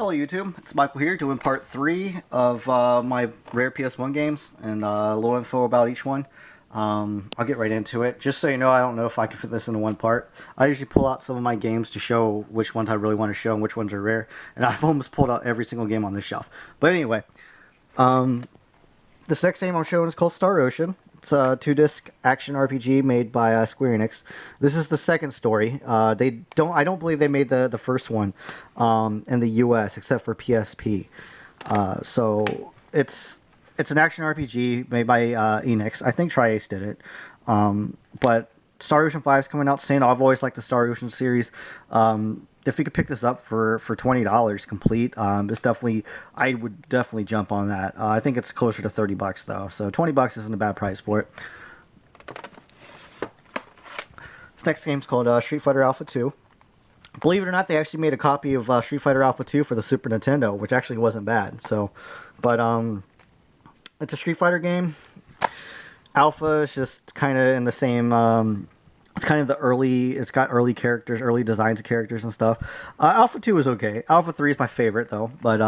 Hello YouTube, it's Michael here doing part 3 of my rare PS1 games and a little info about each one. I'll get right into it. Just so you know, I don't know if I can fit this into one part. I usually pull out some of my games to show which ones I really want to show and which ones are rare. And I've almost pulled out every single game on this shelf. But anyway, this next game I'm showing is called Star Ocean. It's a 2-disc action RPG made by Square Enix. This is the second story. I don't believe they made the first one in the U.S. except for PSP. So it's an action RPG made by Enix. I think Tri-Ace did it. But Star Ocean 5 is coming out soon. I've always liked the Star Ocean series. If you could pick this up for $20 complete, I would definitely jump on that. I think it's closer to $30 though, so $20 isn't a bad price for it. This next game's called Street Fighter Alpha 2. Believe it or not, they actually made a copy of Street Fighter Alpha 2 for the Super Nintendo, which actually wasn't bad. So, but it's a Street Fighter game. Alpha is just kind of in the same. It's kind of the early, it's got early characters, early designs of characters and stuff. Alpha 2 is okay. Alpha 3 is my favorite though, but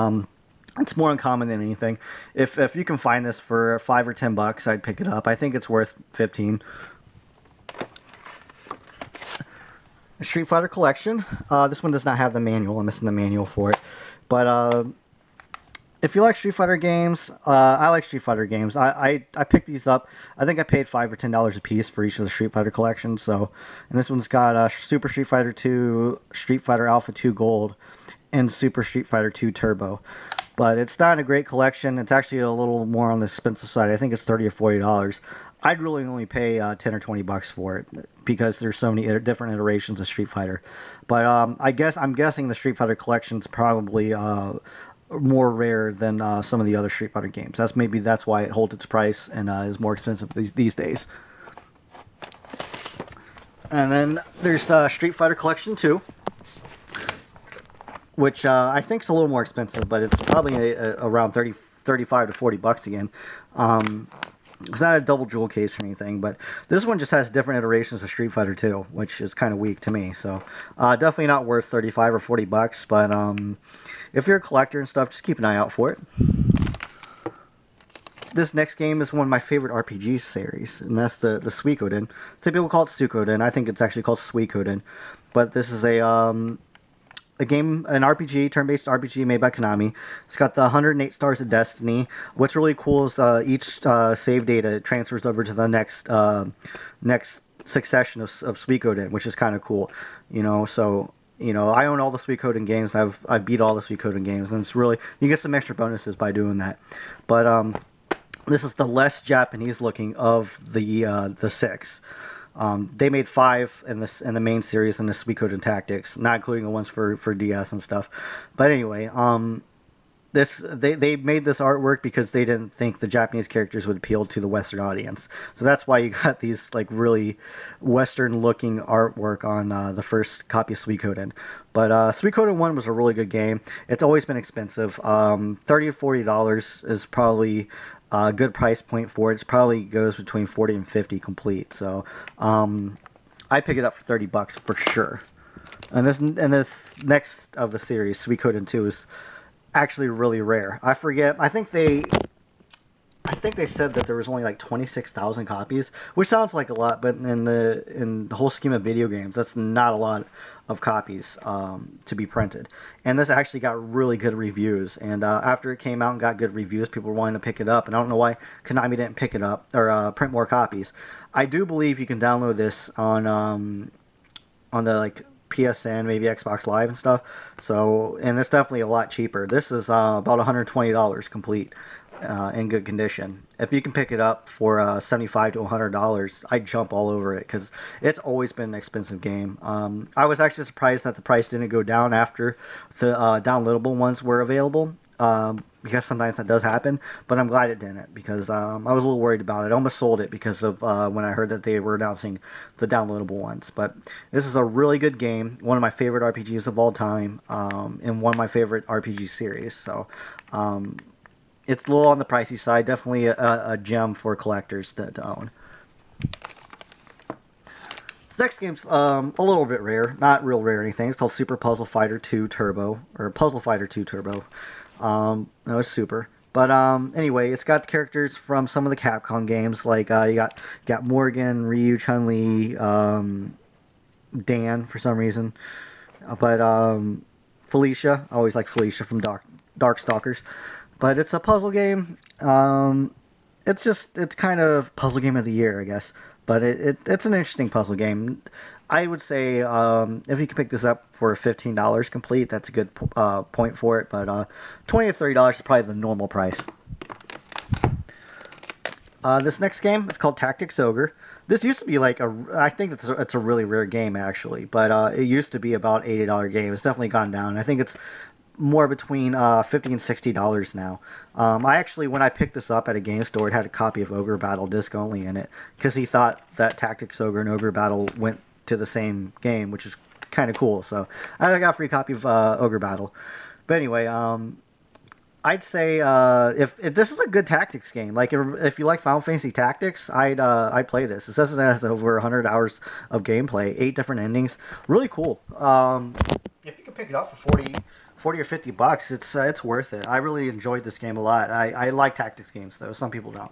it's more uncommon than anything. If you can find this for $5 or $10, I'd pick it up. I think it's worth 15. Street Fighter Collection. This one does not have the manual. I'm missing the manual for it. But if you like Street Fighter games, I like Street Fighter games. I picked these up. I think I paid $5 or $10 a piece for each of the Street Fighter collections. So, and this one's got Super Street Fighter 2, Street Fighter Alpha 2 Gold, and Super Street Fighter 2 Turbo. But it's not a great collection. It's actually a little more on the expensive side. I think it's $30 or $40. I'd really only pay 10 or $20 for it because there's so many different iterations of Street Fighter. But I'm guessing the Street Fighter collection's probably more rare than some of the other Street Fighter games. That's why it holds its price and is more expensive these days. And then there's Street Fighter Collection 2, which I think is a little more expensive, but it's probably around $35 to $40 again. It's not a double jewel case or anything, but this one just has different iterations of Street Fighter 2, which is kind of weak to me. So definitely not worth $35 or $40, but if you're a collector and stuff, just keep an eye out for it. This next game is one of my favorite RPG series, and that's the Suikoden. Some people call it Suikoden. I think it's actually called Suikoden, but this is a game, an RPG, turn-based RPG made by Konami. It's got the 108 Stars of Destiny. What's really cool is each save data transfers over to the next succession of Suikoden, which is kind of cool. You know, so I own all the Suikoden games. I beat all the Suikoden games, and it's really, you get some extra bonuses by doing that. But this is the less Japanese looking of the 6. They made 5 in the main series in the Suikoden Tactics, not including the ones for DS and stuff. But anyway, they made this artwork because they didn't think the Japanese characters would appeal to the Western audience. So that's why you got these like really Western looking artwork on the first copy of Suikoden. But Suikoden 1 was a really good game. It's always been expensive. $30 to $40 is probably a good price point for it. It probably goes between $40 and $50 complete. So I pick it up for $30 for sure. And this next of the series, Suikoden 2, is actually really rare. I forget. I think they said that there was only like 26,000 copies, which sounds like a lot, but in the whole scheme of video games, that's not a lot of copies to be printed. And this actually got really good reviews. And after it came out and got good reviews, people were wanting to pick it up. And I don't know why Konami didn't pick it up or print more copies. I do believe you can download this on the like PSN, maybe Xbox Live and stuff. So, and it's definitely a lot cheaper. This is about $120 complete. In good condition. If you can pick it up for $75 to $100, I'd jump all over it because it's always been an expensive game. I was actually surprised that the price didn't go down after the downloadable ones were available, because sometimes that does happen, but I'm glad it didn't because I was a little worried about it. I almost sold it because of when I heard that they were announcing the downloadable ones. But this is a really good game, one of my favorite RPGs of all time, and one of my favorite RPG series. So it's a little on the pricey side. Definitely a gem for collectors to own. This next game's a little bit rare, not real rare or anything. It's called Super Puzzle Fighter 2 Turbo, or Puzzle Fighter 2 Turbo. No, it's Super. But anyway, it's got characters from some of the Capcom games, like you got Morgan, Ryu, Chun-Li, Dan for some reason, but Felicia. I always like Felicia from Darkstalkers. But it's a puzzle game. It's kind of puzzle game of the year, I guess. But it's an interesting puzzle game. I would say if you can pick this up for $15 complete, that's a good point for it. But $20 to $30 is probably the normal price. This next game is called Tactics Ogre. This used to be like I think it's a really rare game actually, but it used to be about $80 game. It's definitely gone down. I think it's more between $50 and $60 now. I actually, when I picked this up at a game store, it had a copy of Ogre Battle disc only in it, because he thought that Tactics Ogre and Ogre Battle went to the same game, which is kind of cool. So I got a free copy of Ogre Battle. But anyway, I'd say if this is a good tactics game, like if you like Final Fantasy Tactics, I'd play this. It says it has over 100 hours of gameplay, 8 different endings, really cool. If you can pick it up for 40 or $50, it's worth it. I really enjoyed this game a lot. I like tactics games though. Some people don't.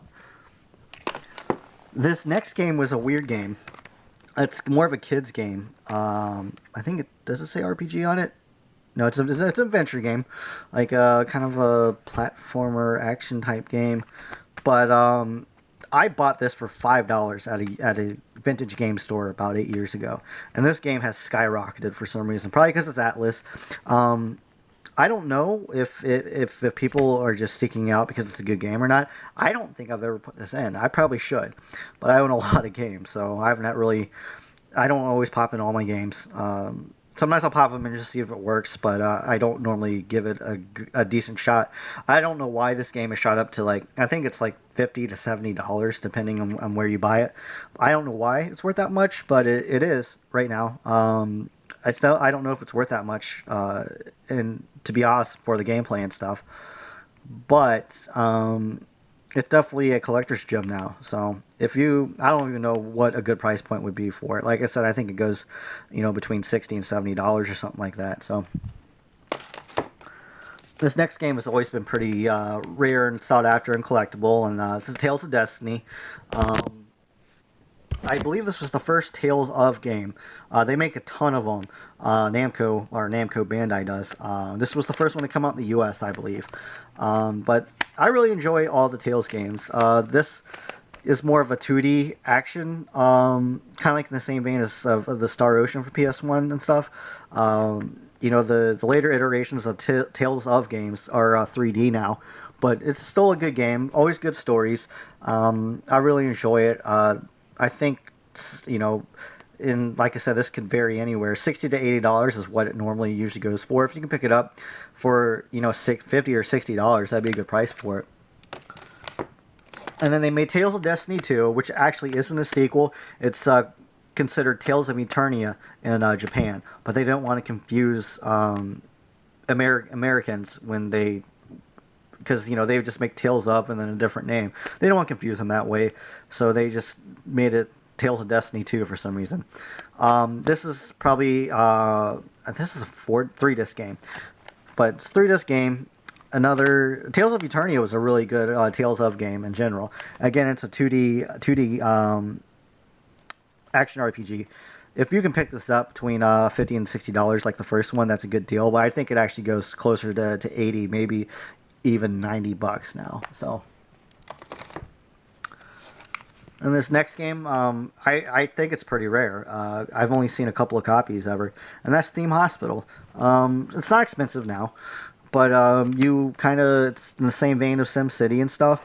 This next game was a weird game. It's more of a kids game. I think does it say RPG on it? No, it's an adventure game, like kind of a platformer action type game. But I bought this for $5 at a vintage game store about 8 years ago, and this game has skyrocketed for some reason. Probably because it's Atlas. I don't know if people are just seeking out because it's a good game or not. I don't think I've ever put this in. I probably should, but I own a lot of games, so I don't always pop in all my games. Sometimes I'll pop them and just see if it works, but I don't normally give it a decent shot. I don't know why this game is shot up to I think it's like $50 to $70 depending on where you buy it. I don't know why it's worth that much, but it is right now. I don't know if it's worth that much, and to be honest, for the gameplay and stuff. But it's definitely a collector's gem now. So I don't even know what a good price point would be for it. Like I said, I think it goes, between $60 and $70 or something like that. So this next game has always been pretty rare and sought after and collectible, and this is Tales of Destiny. I believe this was the first Tales of game. They make a ton of them. Namco Bandai does. This was the first one to come out in the U.S., I believe. But I really enjoy all the Tales games. This is more of a 2D action, kind of like in the same vein as of the Star Ocean for PS1 and stuff. The later iterations of Tales of games are 3D now, but it's still a good game. Always good stories. I really enjoy it. I think, like I said, this could vary anywhere. $60 to $80 is what it normally usually goes for. If you can pick it up for, $50 or $60, that'd be a good price for it. And then they made Tales of Destiny 2, which actually isn't a sequel. It's considered Tales of Eternia in Japan. But they don't want to confuse Americans when they... Because, they just make Tales of and then a different name. They don't want to confuse them that way. So they just made it Tales of Destiny 2 for some reason. This is probably... this is a 3-disc game. But it's a 3-disc game. Another... Tales of Eternia was a really good Tales of game in general. Again, it's a 2D action RPG. If you can pick this up between $50 and $60 like the first one, that's a good deal. But I think it actually goes closer to $80, maybe even $90 now. So, and this next game, I think it's pretty rare. I've only seen a couple of copies ever, and that's Theme Hospital. It's not expensive now, but it's in the same vein of Sim City and stuff,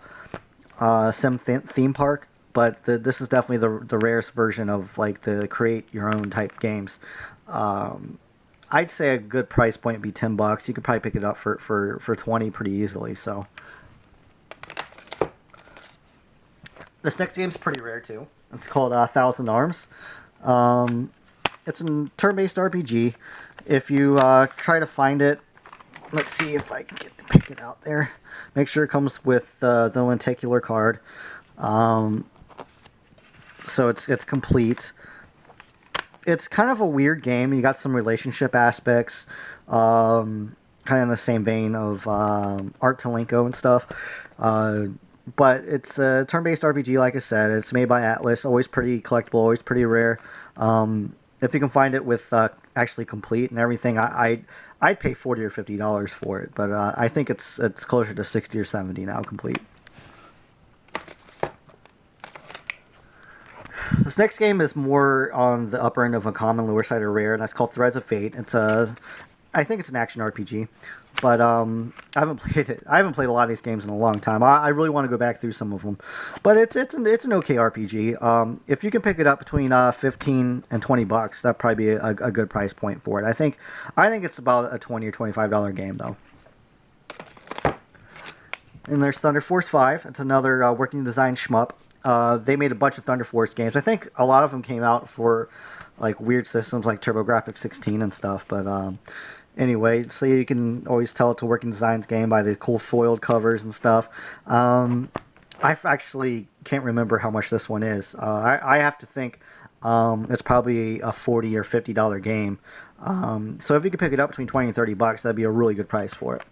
theme park. But this is definitely the rarest version of the create your own type games. I'd say a good price point would be $10. You could probably pick it up for $20 pretty easily. So this next game's pretty rare too. It's called Thousand Arms. It's a turn-based RPG. If you try to find it, let's see if I can pick it out there. Make sure it comes with the lenticular card. So it's complete. it's kind of a weird game. You got some relationship aspects, kind of in the same vein of Art Talenko and stuff. But it's a turn-based RPG, like I said. It's made by Atlas. Always pretty collectible. Always pretty rare. If you can find it with actually complete and everything, I'd pay $40 or $50 for it. But I think it's closer to 60 or 70 now, complete. This next game is more on the upper end of a common, lower side of rare, and that's called Threads of Fate. I think it's an action RPG, but I haven't played it. I haven't played a lot of these games in a long time. I really want to go back through some of them, but it's an okay RPG. If you can pick it up between 15 and 20 bucks, that'd probably be a good price point for it. I think it's about a $20 or $25 game though. And there's Thunder Force 5. It's another working design shmup. They made a bunch of Thunder Force games. I think a lot of them came out for like weird systems like TurboGrafx 16 and stuff. But anyway, so you can always tell it's a working designs game by the cool foiled covers and stuff. I actually can't remember how much this one is. I have to think it's probably a $40 or $50 game. So if you could pick it up between 20 and 30 bucks, that'd be a really good price for it.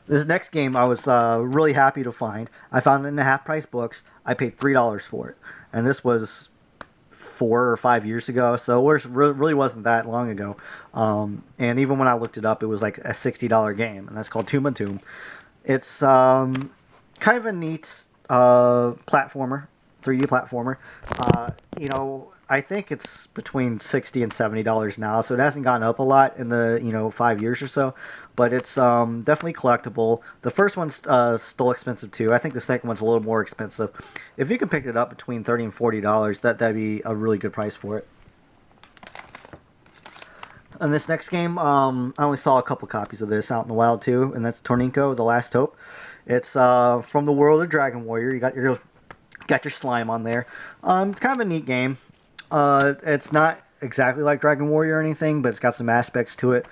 This next game I was really happy to find. I found it in the half-price books. I paid $3 for it. And this was 4 or 5 years ago, so it really wasn't that long ago. And even when I looked it up, it was like a $60 game, and that's called Matoom. It's kind of a neat platformer, 3D platformer. You know, I think it's between $60 and $70 now, so it hasn't gone up a lot in the 5 years or so. But it's definitely collectible. The first one's still expensive too. I think the second one's a little more expensive. If you can pick it up between $30 and $40, that'd be a really good price for it. And this next game, I only saw a couple copies of this out in the wild too, and that's Torninko, The Last Hope. It's from the world of Dragon Warrior. You got your slime on there. Kind of a neat game. It's not exactly like Dragon Warrior or anything, but it's got some aspects to it.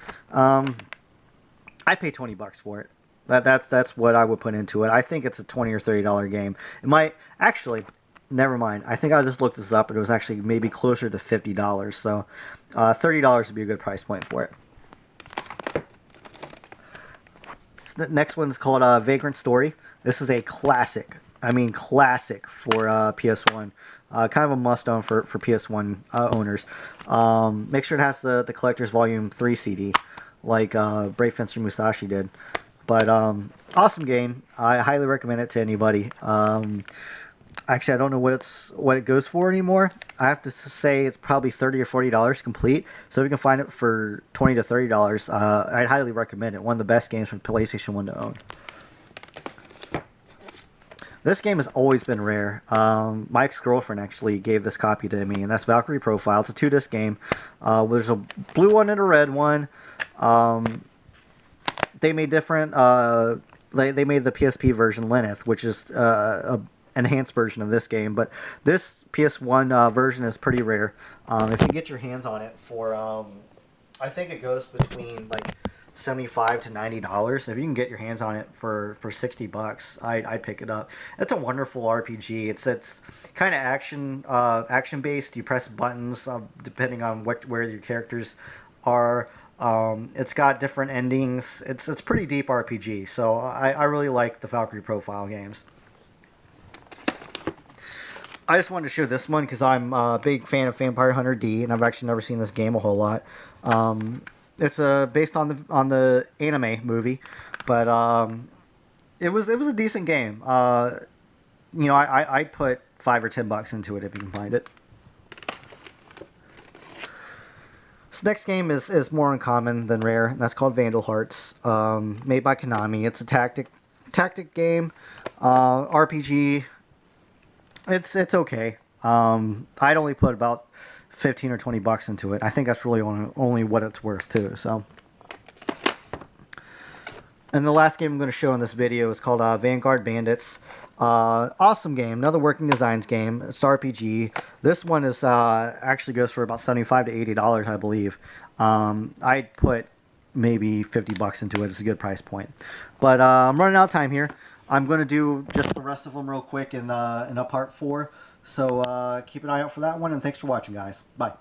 I pay 20 bucks for it. That's what I would put into it. I think it's a $20 or $30 game. It might actually, never mind. I think I just looked this up and it was actually maybe closer to $50. So $30 would be a good price point for it. The next one's called Vagrant Story. This is a classic. I mean classic for PS1. Kind of a must-own for PS1 owners. Make sure it has the Collector's Volume 3 CD, like Brave Fencer Musashi did. But awesome game. I highly recommend it to anybody. Actually, I don't know what it goes for anymore. I have to say it's probably $30 or $40 complete. So if you can find it for $20 to $30, I'd highly recommend it. One of the best games from PlayStation 1 to own. This game has always been rare. My ex-girlfriend actually gave this copy to me, and that's Valkyrie Profile. It's a 2-disc game. There's a blue one and a red one. They made different. They made the PSP version Lenneth, which is a enhanced version of this game. But this PS1 version is pretty rare. If you get your hands on it for, I think it goes between like $75 to $90. If you can get your hands on it for 60 bucks, I'd pick it up. It's a wonderful RPG. It's kind of action based. You press buttons depending on where your characters are. It's got different endings. It's pretty deep RPG. So I really like the Valkyrie Profile games. I just wanted to show this one because I'm a big fan of Vampire Hunter D, and I've actually never seen this game a whole lot. It's based on the anime movie, but it was a decent game. I'd put $5 or $10 into it if you can find it. This next game is more uncommon than rare, and that's called Vandal Hearts, made by Konami. It's a tactic game, RPG. It's okay. I'd only put about 15 or 20 bucks into it. I think that's really only what it's worth too. So, and the last game I'm going to show in this video is called Vanguard Bandits. Awesome game, another working designs game. It's RPG. This one is actually goes for about $75 to $80, I believe. I'd put maybe 50 bucks into it. It's a good price point. But I'm running out of time here. I'm going to do just the rest of them real quick in a part 4. So keep an eye out for that one, and thanks for watching, guys. Bye.